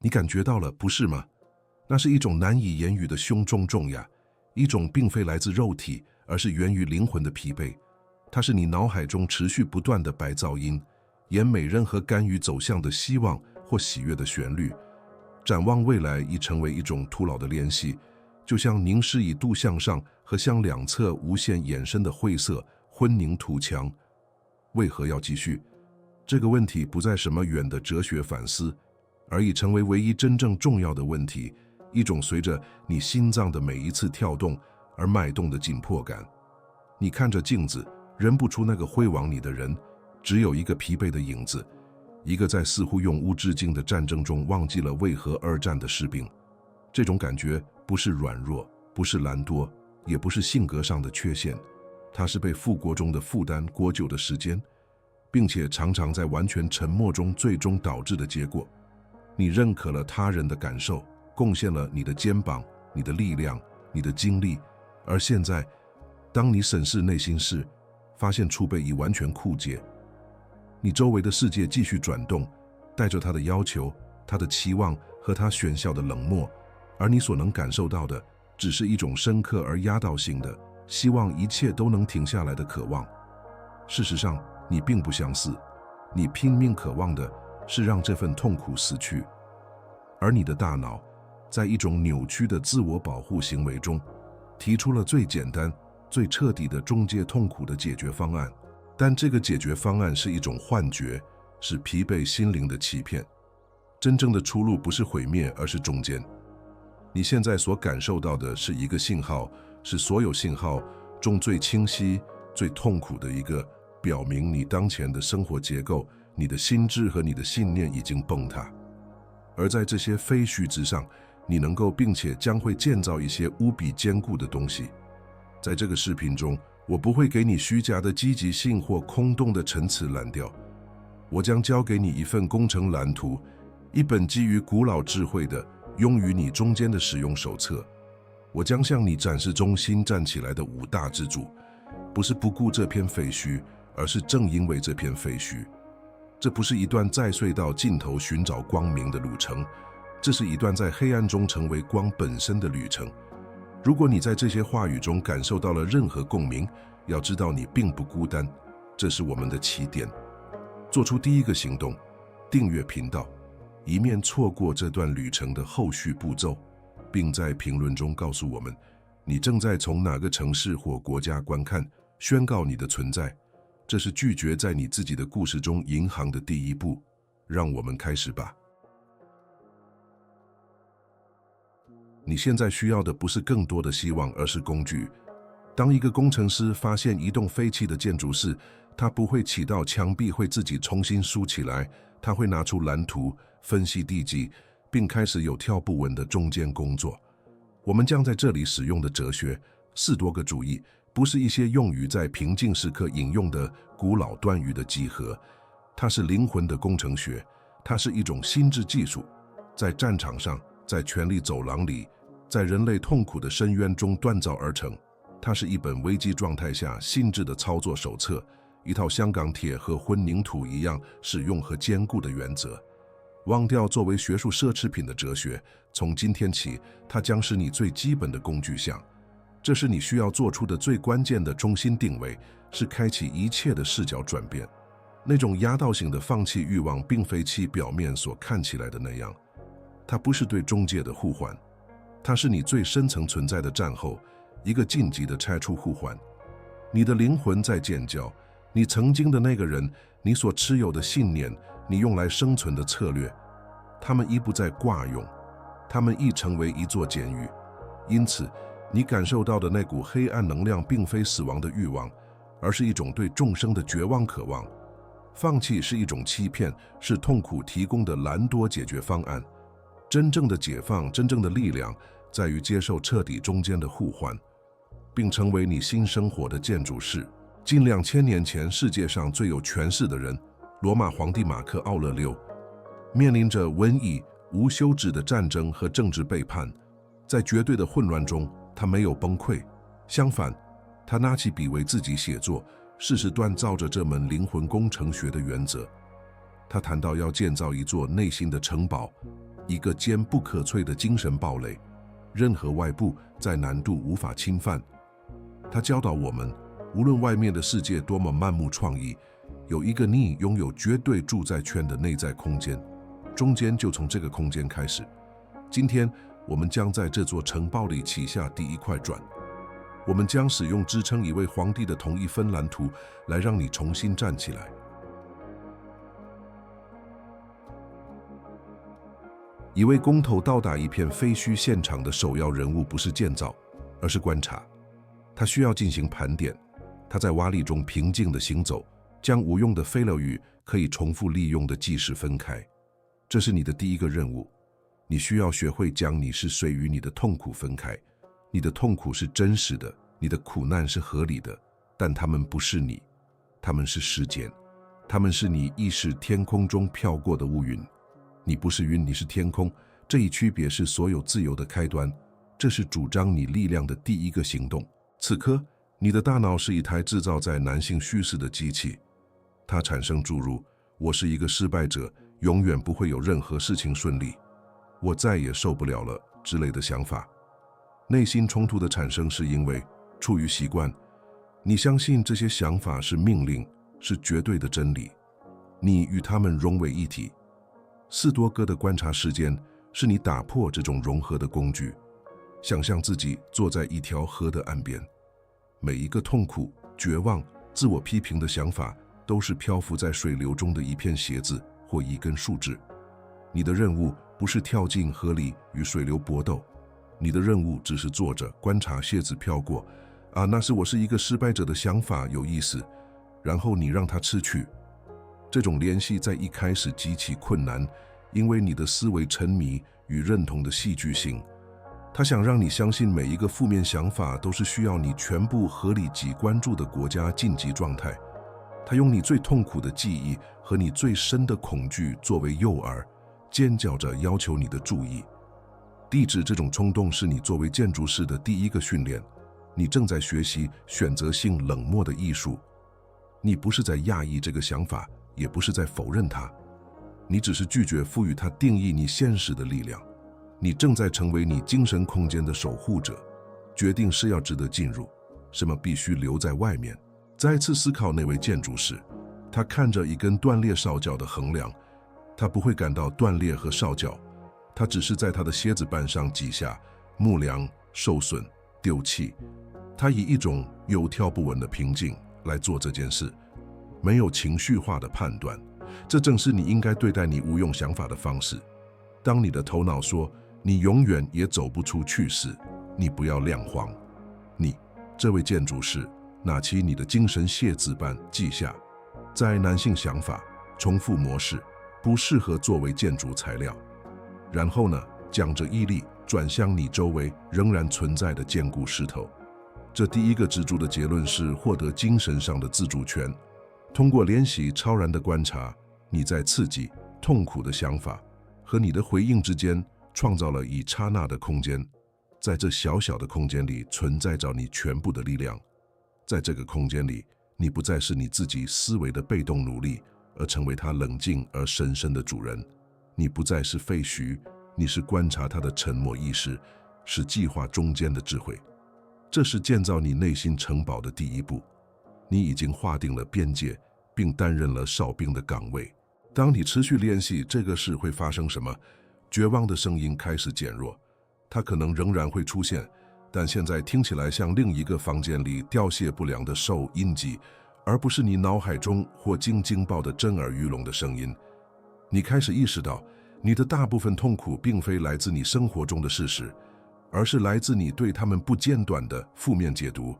你感觉到了，不是吗？那是一种难以言语的胸中重压，一种并非来自肉体，而是源于灵魂的疲惫。它是你脑海中持续不断的白噪音，演每任何甘于走向的希望或喜悦的旋律。展望未来已成为一种徒劳的联系，就像凝视以度向上和向两侧无限延伸的晦涩昏凝土墙。为何要继续？这个问题不再什么远的哲学反思，而已成为唯一真正重要的问题，一种随着你心脏的每一次跳动而脉动的紧迫感。你看着镜子，认不出那个挥往你的人，只有一个疲惫的影子，一个在似乎永无止境的战争中忘记了为何而战的士兵。这种感觉不是软弱，不是懒惰，也不是性格上的缺陷，它是被复国中的负担裹久的时间，并且常常在完全沉默中最终导致的结果。你认可了他人的感受，贡献了你的肩膀、你的力量、你的精力，而现在，当你审视内心时，发现储备已完全枯竭。你周围的世界继续转动，带着他的要求、他的期望和他喧嚣的冷漠，而你所能感受到的，只是一种深刻而压倒性的、希望一切都能停下来的渴望。事实上，你并不相似，你拼命渴望的是让这份痛苦死去，而你的大脑，在一种扭曲的自我保护行为中，提出了最简单、最彻底的终结痛苦的解决方案。但这个解决方案是一种幻觉，是疲惫心灵的欺骗。真正的出路不是毁灭，而是中间。你现在所感受到的是一个信号，是所有信号中最清晰、最痛苦的一个，表明你当前的生活结构、你的心智和你的信念已经崩塌。而在这些废墟之上，你能够并且将会建造一些无比坚固的东西。在这个视频中，我不会给你虚假的积极性或空洞的陈词滥调，我将交给你一份工程蓝图，一本基于古老智慧的用于你中间的使用手册。我将向你展示中心站起来的5大支柱，不是不顾这片废墟，而是正因为这片废墟。这不是一段在隧道尽头寻找光明的路程，这是一段在黑暗中成为光本身的旅程。如果你在这些话语中感受到了任何共鸣，要知道你并不孤单，这是我们的起点。做出第一个行动，订阅频道，以免错过这段旅程的后续步骤，并在评论中告诉我们，你正在从哪个城市或国家观看，宣告你的存在。这是拒绝在你自己的故事中银行的第一步。让我们开始吧。你现在需要的不是更多的希望，而是工具。当一个工程师发现一栋废弃的建筑时，他不会祈祷墙壁会自己重新竖起来，他会拿出蓝图，分析地基，并开始有条不紊的中间工作。我们将在这里使用的哲学4多个主义，不是一些用于在平静时刻引用的古老断语的集合，它是灵魂的工程学，它是一种心智技术，在战场上，在权力走廊里，在人类痛苦的深渊中锻造而成。它是一本危机状态下心智的操作手册，一套像钢铁和混凝土一样使用和坚固的原则。忘掉作为学术奢侈品的哲学，从今天起，它将是你最基本的工具箱。这是你需要做出的最关键的中心定位，是开启一切的视角转变。那种压倒性的放弃欲望，并非其表面所看起来的那样。它不是对中介的互换，它是你最深层存在的战后，一个晋级的拆除互换。你的灵魂在尖叫，你曾经的那个人，你所持有的信念，你用来生存的策略，他们已不再挂用，他们已成为一座监狱。因此，你感受到的那股黑暗能量并非死亡的欲望，而是一种对众生的绝望渴望。放弃是一种欺骗，是痛苦提供的懒惰解决方案。真正的解放，真正的力量，在于接受彻底中间的互换，并成为你新生活的建筑师。近2000年前，世界上最有权势的人，罗马皇帝马克·奥勒留，面临着瘟疫、无休止的战争和政治背叛，在绝对的混乱中，他没有崩溃，相反，他拿起笔为自己写作，试试锻造着这门灵魂工程学的原则。他谈到要建造一座内心的城堡，一个坚不可摧的精神堡垒，任何外部在难度无法侵犯。他教导我们，无论外面的世界多么漫目创意，有一个你拥有绝对住在圈的内在空间，中间就从这个空间开始。今天我们将在这座城堡里起下第一块砖，我们将使用支撑一位皇帝的同一分蓝图来让你重新站起来。一位工头到达一片废墟现场的首要任务不是建造，而是观察。他需要进行盘点。他在洼砾中平静地行走，将无用的废料与可以重复利用的记事分开。这是你的第一个任务。你需要学会将你是谁与你的痛苦分开。你的痛苦是真实的，你的苦难是合理的，但它们不是你，它们是时间，它们是你意识天空中飘过的乌云。你不是云，你是天空，这一区别是所有自由的开端，这是主张你力量的第一个行动。此刻，你的大脑是一台制造在男性虚实的机器，它产生诸如“我是一个失败者，永远不会有任何事情顺利，我再也受不了了”之类的想法。内心冲突的产生是因为出于习惯，你相信这些想法是命令，是绝对的真理，你与它们融为一体。斯多哥的观察时间是你打破这种融合的工具。想象自己坐在一条河的岸边，每一个痛苦、绝望、自我批评的想法都是漂浮在水流中的一片鞋子或一根树枝。你的任务不是跳进河里与水流搏斗，你的任务只是坐着观察鞋子飘过。那是我是一个失败者的想法有意思，然后你让它吃去。这种联系在一开始极其困难，因为你的思维沉迷与认同的戏剧性。他想让你相信每一个负面想法都是需要你全部合理及关注的国家晋级状态。他用你最痛苦的记忆和你最深的恐惧作为诱饵，尖叫着要求你的注意。抑制这种冲动是你作为建筑师的第一个训练。你正在学习选择性冷漠的艺术。你不是在压抑这个想法，也不是在否认它，你只是拒绝赋予它定义你现实的力量。你正在成为你精神空间的守护者，决定是要值得进入，什么必须留在外面。再次思考那位建筑师，他看着一根断裂哨角的横梁，他不会感到断裂和哨角，他只是在他的蝎子瓣上记下木梁受损、丢弃。他以一种有条不紊的平静来做这件事，没有情绪化的判断。这正是你应该对待你无用想法的方式。当你的头脑说你永远也走不出去时，你不要亮慌。你，这位建筑师，拿起你的精神蝎子瓣记下，在男性想法重复模式不适合作为建筑材料。然后呢，将这毅力转向你周围仍然存在的坚固石头。这第一个支柱的结论是获得精神上的自主权。通过练习超然的观察，你在刺激、痛苦的想法和你的回应之间创造了一刹那的空间。在这小小的空间里存在着你全部的力量。在这个空间里，你不再是你自己思维的被动奴隶，而成为它冷静而神圣的主人。你不再是废墟，你是观察它的沉默意识，是计划中间的智慧。这是建造你内心城堡的第一步。你已经划定了边界，并担任了哨兵的岗位。当你持续练习这个事，会发生什么？绝望的声音开始减弱，它可能仍然会出现，但现在听起来像另一个房间里凋谢不良的兽音机，而不是你脑海中或惊惊爆的震耳欲聋的声音。你开始意识到，你的大部分痛苦并非来自你生活中的事实，而是来自你对他们不间断的负面解读。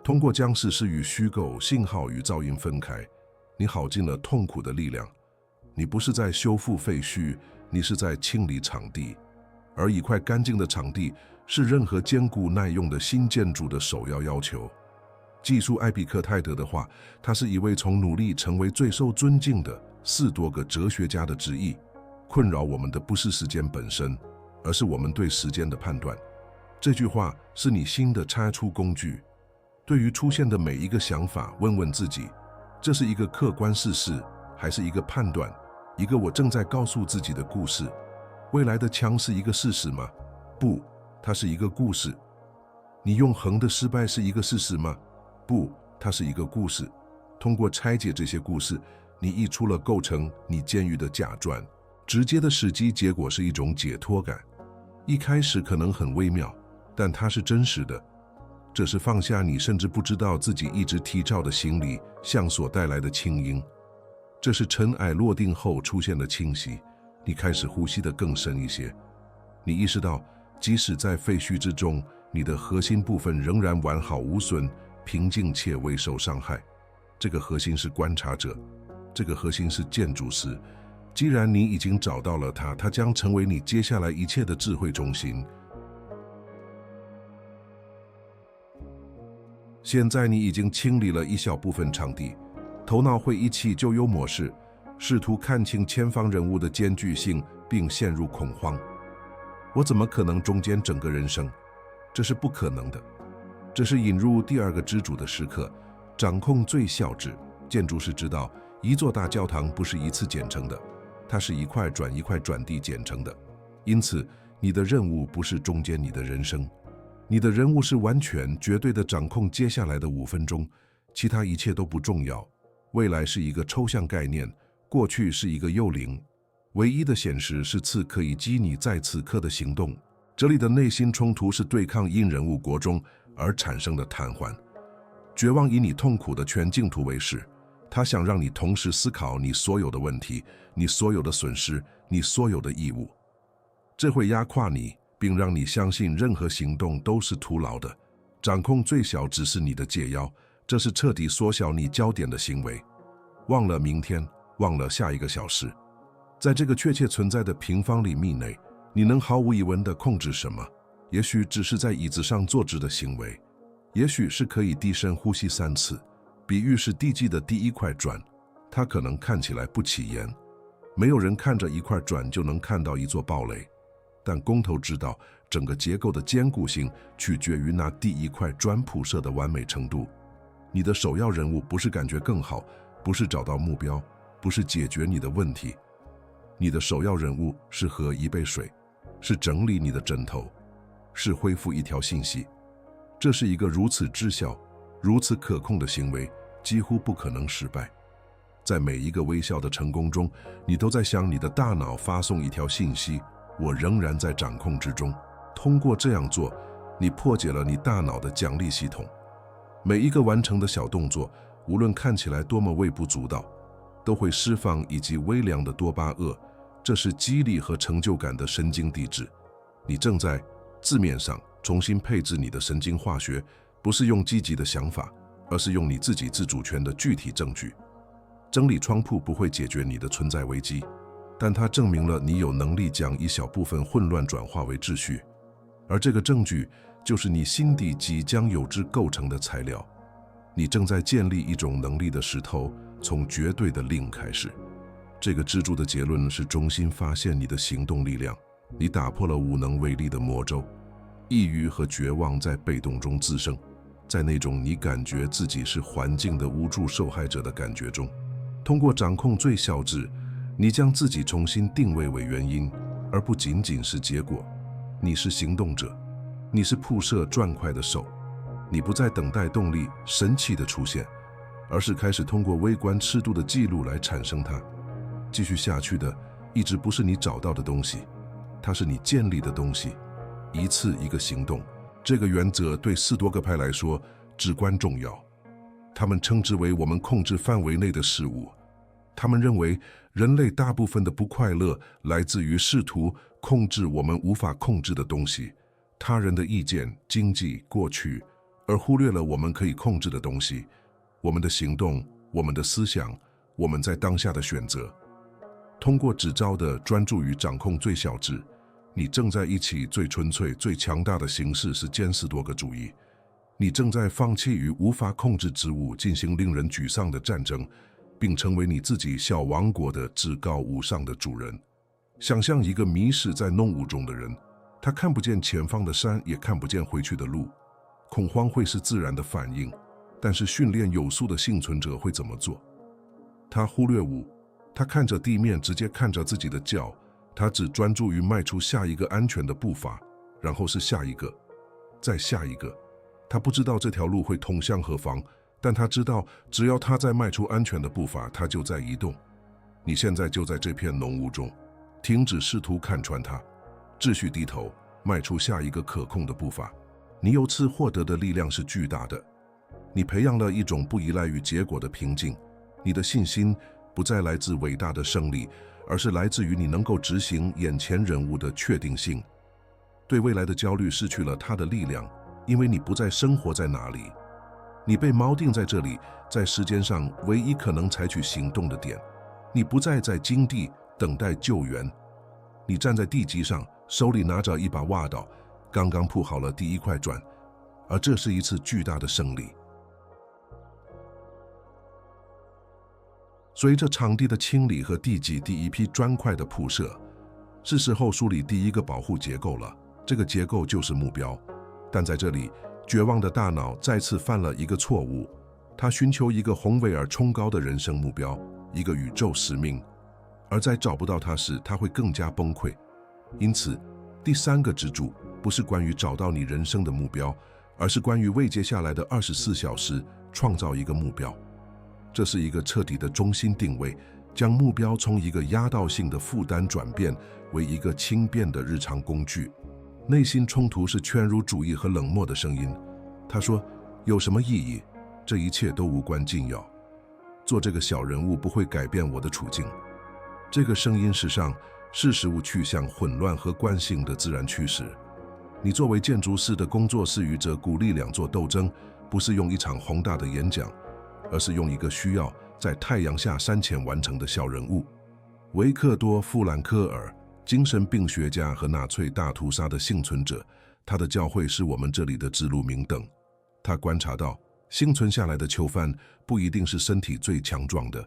通过将事实与虚构、信号与噪音分开，你耗尽了痛苦的力量。你不是在修复废墟，你是在清理场地，而一块干净的场地是任何坚固耐用的新建筑的首要要求。记述艾比克泰德的话，他是一位从努力成为最受尊敬的4多个哲学家的之一。困扰我们的不是时间本身，而是我们对时间的判断。这句话是你新的拆除工具。对于出现的每一个想法，问问自己，这是一个客观事实，还是一个判断？一个我正在告诉自己的故事。未来的枪是一个事实吗？不，它是一个故事。你用横的失败是一个事实吗？不，它是一个故事。通过拆解这些故事，你溢出了构成你监狱的假砖。直接的实际结果是一种解脱感，一开始可能很微妙，但它是真实的。这是放下你甚至不知道自己一直提罩的行李箱所带来的轻盈。这是尘埃落定后出现的清晰，你开始呼吸得更深一些。你意识到，即使在废墟之中，你的核心部分仍然完好无损，平静且未受伤害。这个核心是观察者，这个核心是建筑师。既然你已经找到了它，它将成为你接下来一切的智慧中心。现在你已经清理了一小部分场地，头脑会忆起旧有模式，试图看清前方人物的艰巨性，并陷入恐慌。我怎么可能中间整个人生？这是不可能的。这是引入第二个支柱的时刻，掌控最小值。建筑师知道，一座大教堂不是一次建成的，它是一块转一块转地建成的。因此，你的任务不是中间你的人生，你的任务是完全绝对的掌控接下来的5分钟，其他一切都不重要。未来是一个抽象概念，过去是一个幽灵，唯一的现实是此刻以及你在此刻的行动。这里的内心冲突是对抗因人物国中而产生的瘫痪。绝望以你痛苦的全净土为食，他想让你同时思考你所有的问题，你所有的损失，你所有的义务。这会压垮你，并让你相信任何行动都是徒劳的。掌控最小只是你的解药，这是彻底缩小你焦点的行为。忘了明天，忘了下一个小时。在这个确切存在的平方厘米内，你能毫无疑问地控制什么？也许只是在椅子上坐直的行为，也许是可以低声呼吸3次。比喻是地基的第一块砖，它可能看起来不起眼，没有人看着一块砖就能看到一座堡垒，但工头知道整个结构的坚固性取决于那第一块砖铺设的完美程度。你的首要任务不是感觉更好，不是找到目标，不是解决你的问题，你的首要任务是喝一杯水，是整理你的枕头，是恢复一条信息。这是一个如此知晓、如此可控的行为，几乎不可能失败。在每一个微笑的成功中，你都在向你的大脑发送一条信息：我仍然在掌控之中。通过这样做，你破解了你大脑的奖励系统。每一个完成的小动作，无论看起来多么微不足道，都会释放以及微量的多巴胺，这是激励和成就感的神经递质。你正在字面上重新配置你的神经化学，不是用积极的想法，而是用你自己自主权的具体证据。整理床铺不会解决你的存在危机，但它证明了你有能力将一小部分混乱转化为秩序，而这个证据就是你心底即将有之构成的材料。你正在建立一种能力的石头，从绝对的零开始。这个支柱的结论是重新发现你的行动力量。你打破了无能为力的魔咒，抑郁和绝望在被动中滋生，在那种你感觉自己是环境的无助受害者的感觉中。通过掌控最小值，你将自己重新定位为原因，而不仅仅是结果。你是行动者，你是铺设砖块的手。你不再等待动力神奇的出现，而是开始通过微观尺度的记录来产生它。继续下去的一直不是你找到的东西，它是你建立的东西。一次一个行动，这个原则对斯多葛派来说至关重要。他们称之为我们控制范围内的事物。他们认为人类大部分的不快乐来自于试图控制我们无法控制的东西，他人的意见、经济、过去，而忽略了我们可以控制的东西，我们的行动、我们的思想，我们在当下的选择。通过只招的专注于掌控最小值，你正在一起最纯粹、最强大的形式是坚斯多葛主义。你正在放弃与无法控制之物进行令人沮丧的战争，并成为你自己小王国的至高无上的主人。想象一个迷失在浓雾中的人，他看不见前方的山，也看不见回去的路。恐慌会是自然的反应，但是训练有素的幸存者会怎么做？他忽略雾，他看着地面，直接看着自己的脚，他只专注于迈出下一个安全的步伐，然后是下一个，再下一个。他不知道这条路会通向何方，但他知道，只要他在迈出安全的步伐，他就在移动。你现在就在这片浓雾中，停止试图看穿它，秩序低头，迈出下一个可控的步伐。你由此获得的力量是巨大的。你培养了一种不依赖于结果的平静，你的信心不再来自伟大的胜利，而是来自于你能够执行眼前任务的确定性。对未来的焦虑失去了它的力量，因为你不再生活在哪里，你被锚定在这里，在时间上唯一可能采取行动的点。你不再在荆地等待救援，你站在地基上，手里拿着一把挖刀，刚刚铺好了第一块砖，而这是一次巨大的胜利。随着场地的清理和地基第一批砖块的铺设，是时候梳理第一个保护结构了。这个结构就是目标。但在这里，绝望的大脑再次犯了一个错误，他寻求一个宏伟而崇高的人生目标，一个宇宙使命，而在找不到它时，他会更加崩溃。因此，第三个支柱不是关于找到你人生的目标，而是关于为接下来的24小时创造一个目标。这是一个彻底的中心定位，将目标从一个压倒性的负担转变为一个轻便的日常工具。内心冲突是犬儒主义和冷漠的声音。他说：“有什么意义？这一切都无关紧要。做这个小人物不会改变我的处境。”这个声音实上是事物去向混乱和惯性的自然趋势。你作为建筑师的工作是与这股力量做斗争，不是用一场宏大的演讲，而是用一个需要在太阳下山前完成的小任务。维克多·富兰克尔，精神病学家和纳粹大屠杀的幸存者，他的教诲是我们这里的指路明灯。他观察到，幸存下来的囚犯不一定是身体最强壮的，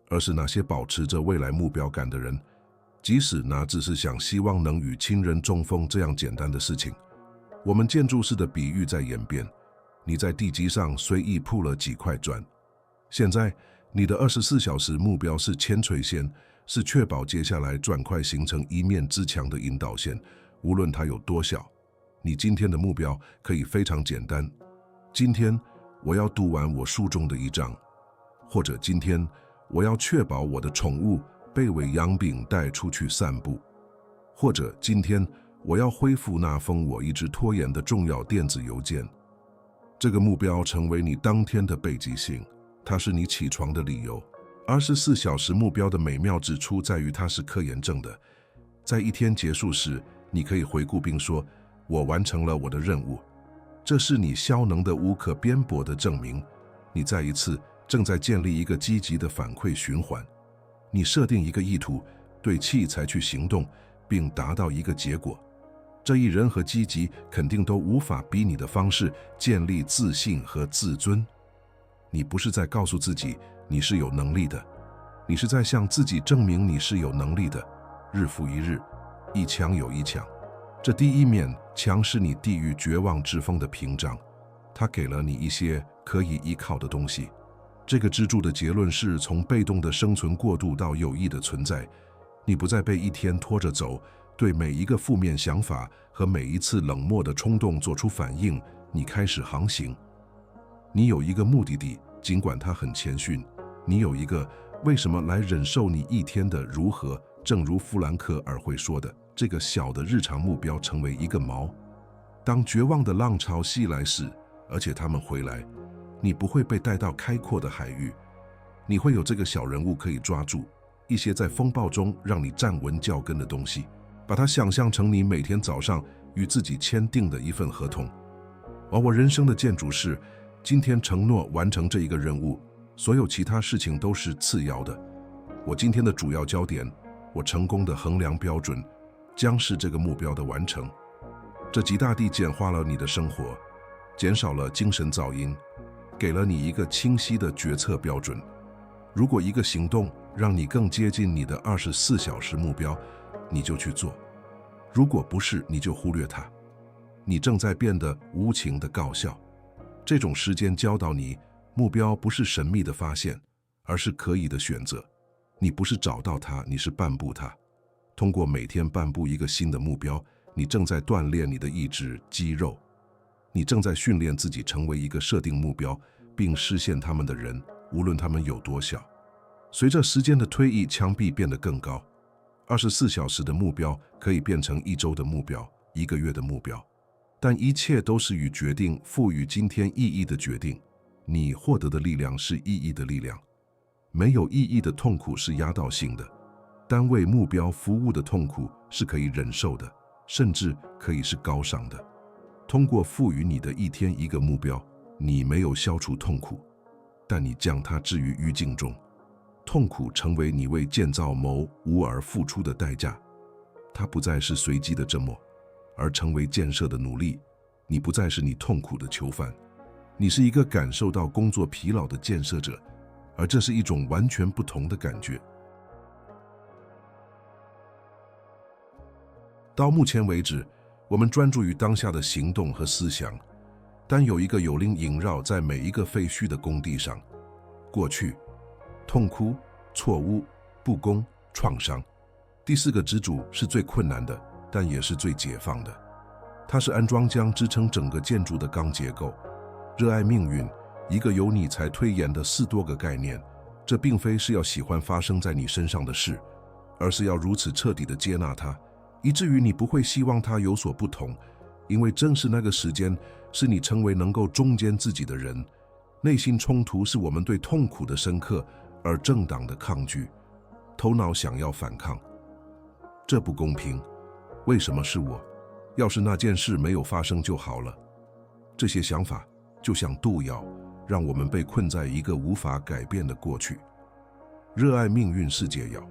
而是那些保持着未来目标感的人，即使那只是想希望能与亲人中风这样简单的事情。我们建筑师的比喻在演变，你在地基上随意铺了几块砖。现在，你的24小时目标是前垂线，是确保接下来砖块形成一面之墙的引导线，无论它有多小。你今天的目标可以非常简单：今天我要读完我书中的一章，或者今天我要确保我的宠物被喂养并带出去散步，或者今天我要恢复那封我一直拖延的重要电子邮件。这个目标成为你当天的背景性，它是你起床的理由。24小时目标的美妙之处在于它是可验证的。在一天结束时，你可以回顾并说：“我完成了我的任务。”这是你效能的无可辩驳的证明。你再一次正在建立一个积极的反馈循环。你设定一个意图，对其采取行动，并达到一个结果。这一任何积极肯定都无法比你的方式建立自信和自尊。你不是在告诉自己你是有能力的，你是在向自己证明你是有能力的。日复一日，一墙有一墙。这第一面墙是你地狱绝望之风的屏障，它给了你一些可以依靠的东西。这个支柱的结论是从被动的生存过渡到有益的存在。你不再被一天拖着走，对每一个负面想法和每一次冷漠的冲动做出反应。你开始航行。你有一个目的地，尽管它很谦逊。你有一个为什么来忍受你一天的如何。正如富兰克尔会说的，这个小的日常目标成为一个锚。当绝望的浪潮袭来时，而且他们回来，你不会被带到开阔的海域。你会有这个小人物可以抓住，一些在风暴中让你站稳脚跟的东西，把它想象成你每天早上与自己签订的一份合同。而我人生的建筑是，今天承诺完成这一个任务，所有其他事情都是次要的。我今天的主要焦点，我成功的衡量标准，将是这个目标的完成。这极大地简化了你的生活，减少了精神噪音，给了你一个清晰的决策标准。如果一个行动让你更接近你的24小时目标，你就去做；如果不是，你就忽略它。你正在变得无情的高效。这种时间教导你，目标不是神秘的发现，而是可以的选择。你不是找到它，你是颁布它。通过每天颁布一个新的目标，你正在锻炼你的意志肌肉，你正在训练自己成为一个设定目标并实现他们的人，无论他们有多小。随着时间的推移，墙壁变得更高。24小时的目标可以变成1周的目标、1个月的目标，但一切都是与决定赋予今天意义的决定。你获得的力量是意义的力量。没有意义的痛苦是压倒性的，单为目标服务的痛苦是可以忍受的，甚至可以是高尚的。通过赋予你的一天一个目标，你没有消除痛苦，但你将它置于余烬中。痛苦成为你为建造某物而付出的代价，它不再是随机的折磨，而成为建设的努力。你不再是你痛苦的囚犯，你是一个感受到工作疲劳的建设者，而这是一种完全不同的感觉。到目前为止，我们专注于当下的行动和思想，但有一个幽灵萦绕在每一个废墟的工地上：过去、痛苦、错误、不公、创伤。第4个支柱是最困难的，但也是最解放的。它是安装将支撑整个建筑的钢结构。热爱命运，一个由你才推演的4多个概念。这并非是要喜欢发生在你身上的事，而是要如此彻底地接纳它，以至于你不会希望它有所不同。因为正是那个时间，是你成为能够中间自己的人。内心冲突是我们对痛苦的深刻而正当的抗拒，头脑想要反抗。这不公平，为什么是我？要是那件事没有发生就好了。这些想法就像毒药，让我们被困在一个无法改变的过去。热爱命运是解药，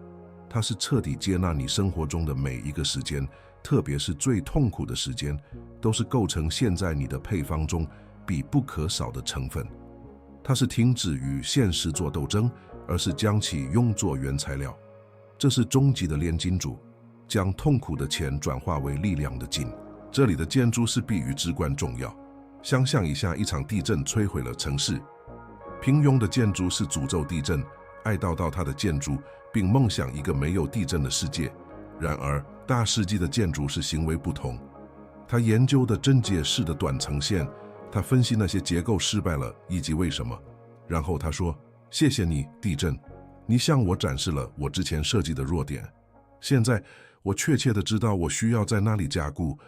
它是彻底接纳你生活中的每一个时间，特别是最痛苦的时间，都是构成现在你的配方中必不可少的成分。它是停止与现实做斗争，而是将其用作原材料。这是终极的炼金术，将痛苦的钱转化为力量的金。这里的建筑是比喻至关重要。想象一下，一场地震摧毁了城市。平庸的建筑是诅咒地震，哀悼到它的建筑，并梦想一个没有地震的世界。然而，大世纪的建筑是行为不同。他研究的针解式的短层线，他分析那些结构失败了以及为什么。然后他说：“谢谢你，地震，你向我展示了我之前设计的弱点。现在我确切地知道我需要在哪里加固。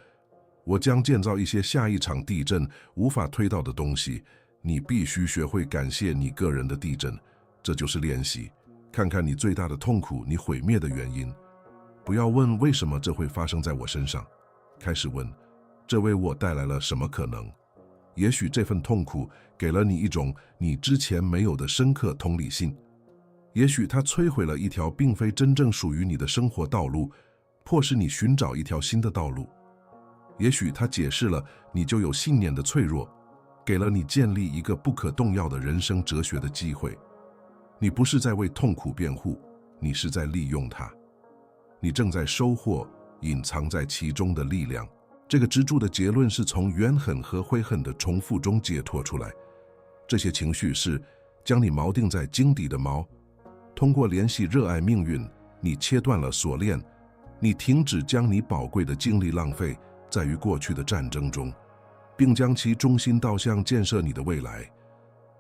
我将建造一些下一场地震无法推到的东西。你必须学会感谢你个人的地震，这就是练习。看看你最大的痛苦，你毁灭的原因。不要问为什么这会发生在我身上，开始问这为我带来了什么可能。也许这份痛苦给了你一种你之前没有的深刻同理心，也许它摧毁了一条并非真正属于你的生活道路，迫使你寻找一条新的道路。也许它解释了你就有信念的脆弱，给了你建立一个不可动摇的人生哲学的机会。你不是在为痛苦辩护，你是在利用它。你正在收获隐藏在其中的力量。这个支柱的结论是从怨恨和悔恨的重复中解脱出来。这些情绪是将你锚定在井底的锚。通过联系热爱命运，你切断了锁链，你停止将你宝贵的精力浪费在于过去的战争中，并将其中心导向建设你的未来。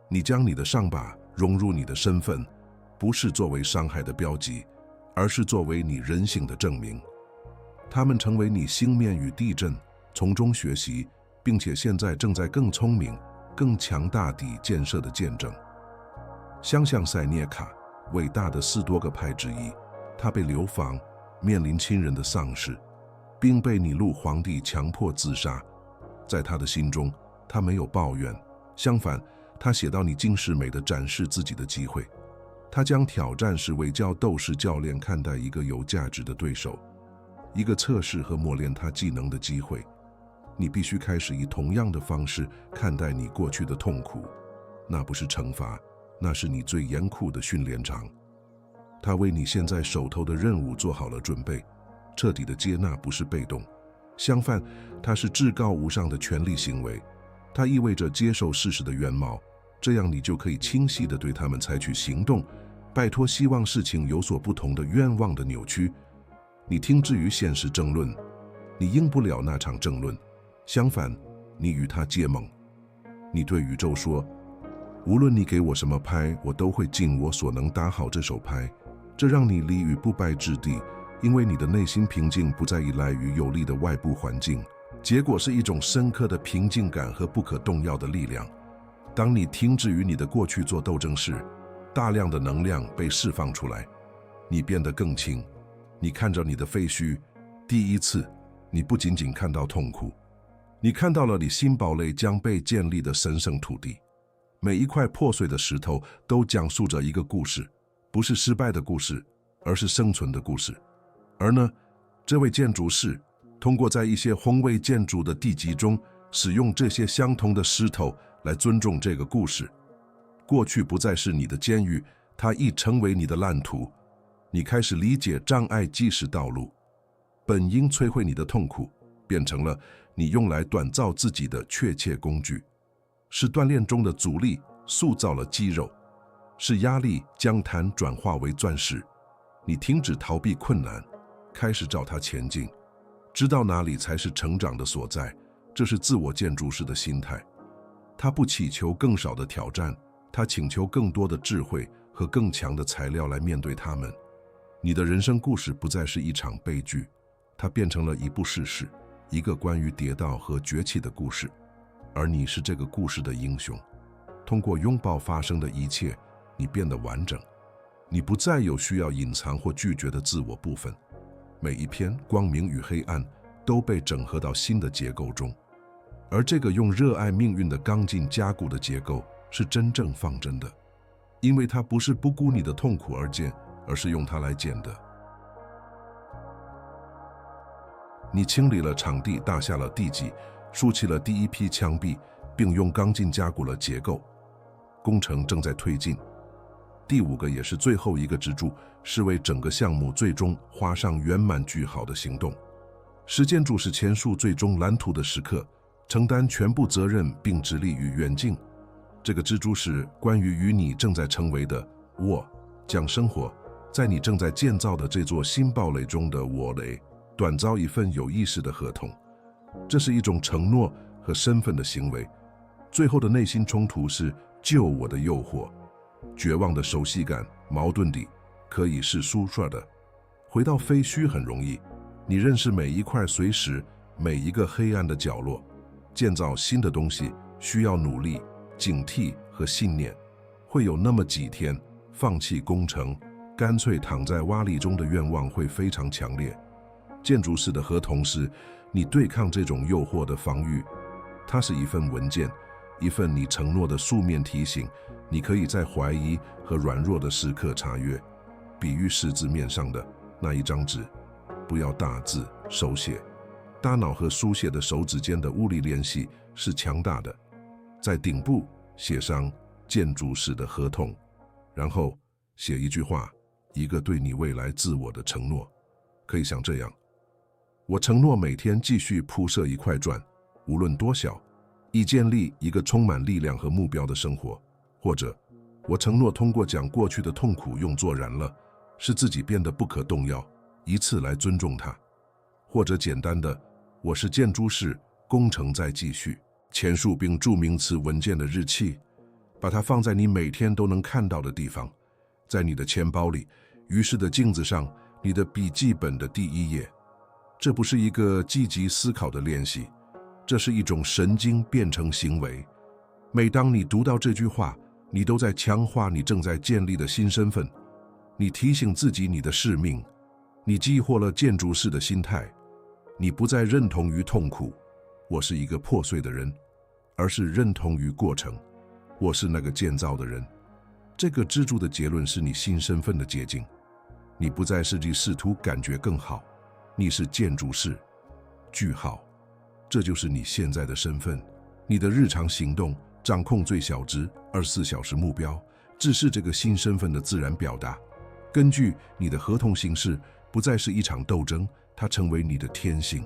你将你的伤疤融入你的身份，不是作为伤害的标记，而是作为你人性的证明。他们成为你星面与地震，从中学习，并且现在正在更聪明、更强大地建设的见证。想象塞涅卡，伟大的4多个派之一，他被流放，面临亲人的丧失，并被尼禄皇帝强迫自杀。在他的心中，他没有抱怨，相反，他写到你惊世美地展示自己的机会。他将挑战视为教斗士教练看待一个有价值的对手，一个测试和磨练他技能的机会。你必须开始以同样的方式看待你过去的痛苦，那不是惩罚，那是你最严酷的训练场。他为你现在手头的任务做好了准备。彻底的接纳不是被动，相反，它是至高无上的权利行为。它意味着接受事实的原貌，这样你就可以清晰地对他们采取行动，摆脱希望事情有所不同的愿望的扭曲。你听之于现实争论，你赢不了那场争论，相反，你与他结盟。你对宇宙说，无论你给我什么牌，我都会尽我所能打好这手牌。这让你立于不败之地，因为你的内心平静不再依赖于有利的外部环境，结果是一种深刻的平静感和不可动摇的力量。当你停止与你的过去做斗争时，大量的能量被释放出来，你变得更轻。你看着你的废墟，第一次，你不仅仅看到痛苦，你看到了你新堡垒将被建立的神圣土地。每一块破碎的石头都讲述着一个故事，不是失败的故事，而是生存的故事。而呢，这位建筑师通过在一些宏伟建筑的地基中使用这些相同的石头来尊重这个故事。过去不再是你的监狱，它已成为你的蓝图。你开始理解障碍即是道路，本应摧毁你的痛苦，变成了你用来锻造自己的确切工具。是锻炼中的阻力塑造了肌肉，是压力将碳转化为钻石。你停止逃避困难，开始照它前进，知道哪里才是成长的所在。这是自我建筑师的心态。他不祈求更少的挑战，他请求更多的智慧和更强的材料来面对他们。你的人生故事不再是一场悲剧，它变成了一部事实，一个关于跌倒和崛起的故事。而你是这个故事的英雄。通过拥抱发生的一切，你变得完整。你不再有需要隐藏或拒绝的自我部分。每一篇光明与黑暗都被整合到新的结构中。而这个用热爱命运的钢筋加固的结构是真正放真的，因为它不是不顾你的痛苦而建，而是用它来建的。你清理了场地，打下了地基，竖起了第一批墙壁，并用钢筋加固了结构。工程正在推进。第5个也是最后一个支柱，是为整个项目最终画上圆满句号的行动。是建筑师签署最终蓝图的时刻，承担全部责任并致力于远近。这个支柱是关于与你正在成为的我将生活在你正在建造的这座新堡垒中的我垒，锻造一份有意识的合同。这是一种承诺和身份的行为。最后的内心冲突是救我的诱惑，绝望的熟悉感，矛盾地可以是舒适的。回到废墟很容易，你认识每一块碎石，每一个黑暗的角落。建造新的东西需要努力、警惕和信念。会有那么几天，放弃工程，干脆躺在洼砾中的愿望会非常强烈。建筑师的合同是你对抗这种诱惑的防御。它是一份文件，一份你承诺的书面提醒，你可以在怀疑和软弱的时刻查阅。比喻是字面上的那一张纸，不要大字手写。大脑和书写的手指间的物理联系是强大的。在顶部写上建筑师的合同，然后写一句话，一个对你未来自我的承诺。可以像这样：我承诺每天继续铺设一块砖，无论多小，以建立一个充满力量和目标的生活。或者，我承诺通过将过去的痛苦用作燃了，使自己变得不可动摇，以此来尊重它。或者简单的，我是建筑师，工程在继续。签署并注明此文件的日期，把它放在你每天都能看到的地方，在你的钱包里，于是的镜子上，你的笔记本的第1页。这不是一个积极思考的练习，这是一种神经变成行为。每当你读到这句话，你都在强化你正在建立的新身份。你提醒自己你的使命，你激活了建筑师的心态。你不再认同于痛苦，我是一个破碎的人，而是认同于过程，我是那个建造的人。这个支柱的结论是你新身份的结晶。你不再是试图感觉更好，你是建筑师。句号。这就是你现在的身份。你的日常行动掌控最小值24小时目标，只是这个新身份的自然表达。根据你的合同形式，不再是一场斗争，它成为你的天性。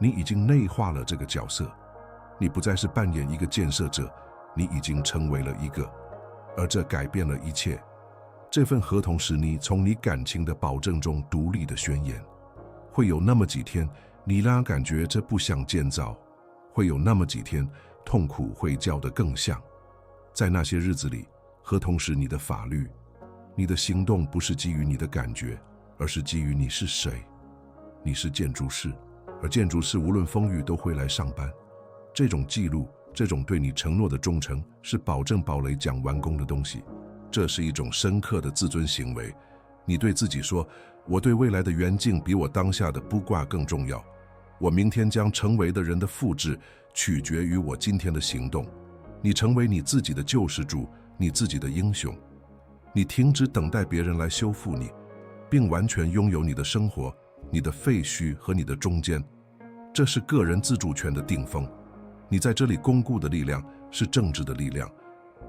你已经内化了这个角色。你不再是扮演一个建设者，你已经成为了一个，而这改变了一切。这份合同使你从你感情的保证中独立的宣言。会有那么几天，你让人感觉这不像建造；会有那么几天，痛苦会叫得更像。在那些日子里，合同是你的法律，你的行动不是基于你的感觉，而是基于你是谁。你是建筑师，而建筑师无论风雨都会来上班。这种记录，这种对你承诺的忠诚，是保证堡垒讲完工的东西。这是一种深刻的自尊行为。你对自己说，我对未来的远景比我当下的卜卦更重要。我明天将成为的人的复制，取决于我今天的行动。你成为你自己的救世主，你自己的英雄。你停止等待别人来修复你，并完全拥有你的生活、你的废墟和你的中间。这是个人自主权的定峰。你在这里巩固的力量是政治的力量。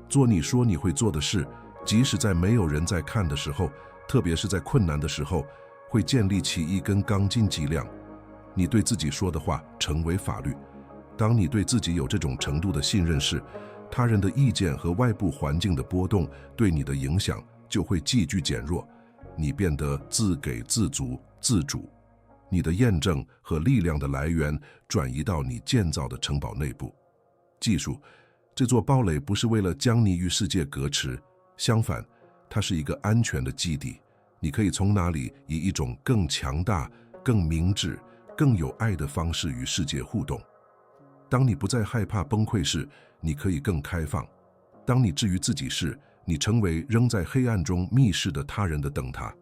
做你说你会做的事，即使在没有人在看的时候，特别是在困难的时候，会建立起一根钢筋脊梁。你对自己说的话成为法律。当你对自己有这种程度的信任时，他人的意见和外部环境的波动对你的影响就会急剧减弱。你变得自给自足、自主。你的验证和力量的来源转移到你建造的城堡内部。记住，这座堡垒不是为了将你与世界隔驰，相反，它是一个安全的基地。你可以从那里以一种更强大、更明智、更有爱的方式与世界互动。当你不再害怕崩溃时，你可以更开放。当你治愈自己时，你成为仍在黑暗中密室的他人的灯塔。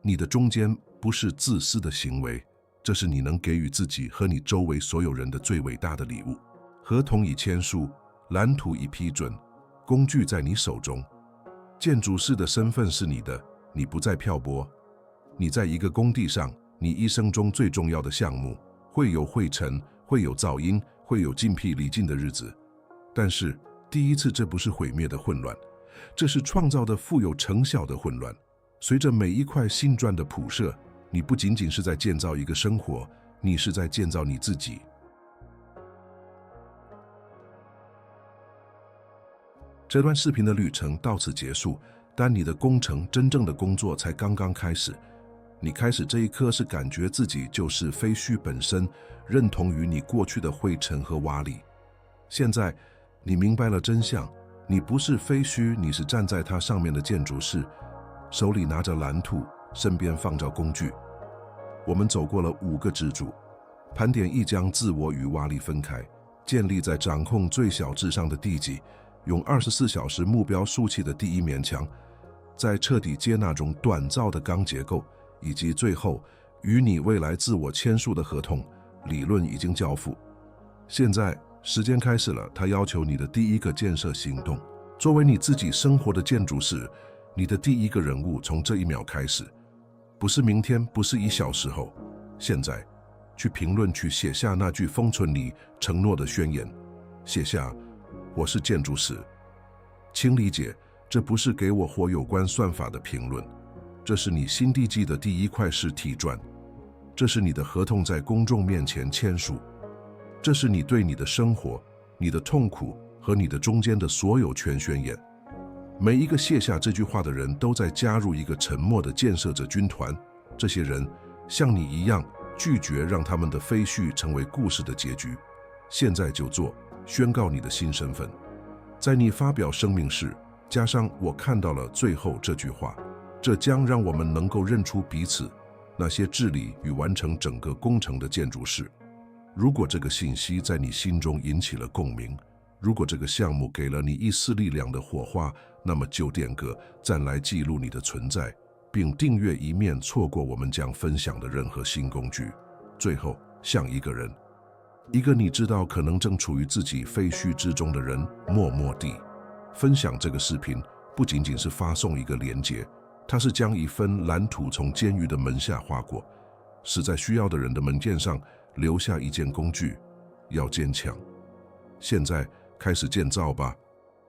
你的中间不是自私的行为，这是你能给予自己和你周围所有人的最伟大的礼物。合同已签署，蓝图已批准，工具在你手中。建筑师的身份是你的，你不再漂泊。你在一个工地上，你一生中最重要的项目，会有灰尘，会有噪音，会有精疲力尽的日子。但是第一次，这不是毁灭的混乱，这是创造的富有成效的混乱。随着每一块新砖的铺设，你不仅仅是在建造一个生活，你是在建造你自己。这段视频的旅程到此结束，但你的工程真正的工作才刚刚开始。你开始这一刻是感觉自己就是废墟本身，认同于你过去的灰尘和瓦砾。现在你明白了真相，你不是废墟，你是站在它上面的建筑师，手里拿着蓝图，身边放着工具。我们走过了5个支柱，盘点一将自我与瓦砾分开，建立在掌控最小至上的地基，用24小时目标竖起的第一面墙，在彻底接纳中短造的钢结构，以及最后与你未来自我签署的合同。理论已经交付，现在时间开始了，它要求你的第一个建设行动。作为你自己生活的建筑师，你的第一个任务从这一秒开始，不是明天，不是1小时后，现在去评论区写下那句封存你承诺的宣言，写下我是建筑师。请理解，这不是给我或有关算法的评论，这是你新地基的第一块实体砖，这是你的合同在公众面前签署，这是你对你的生活、你的痛苦和你的中间的所有权宣言。每一个写下这句话的人都在加入一个沉默的建设者军团，这些人像你一样拒绝让他们的废墟成为故事的结局。现在就做，宣告你的新身份。在你发表声明时，加上我看到了最后这句话，这将让我们能够认出彼此，那些治理与完成整个工程的建筑师。如果这个信息在你心中引起了共鸣，如果这个项目给了你一丝力量的火花，那么就点个赞来记录你的存在，并订阅，以免错过我们将分享的任何新工具。最后，向一个人，一个你知道可能正处于自己废墟之中的人，默默地分享这个视频，不仅仅是发送一个连结，它是将一份蓝图从监狱的门下划过，是在需要的人的门键上留下一件工具。要坚强，现在开始建造吧。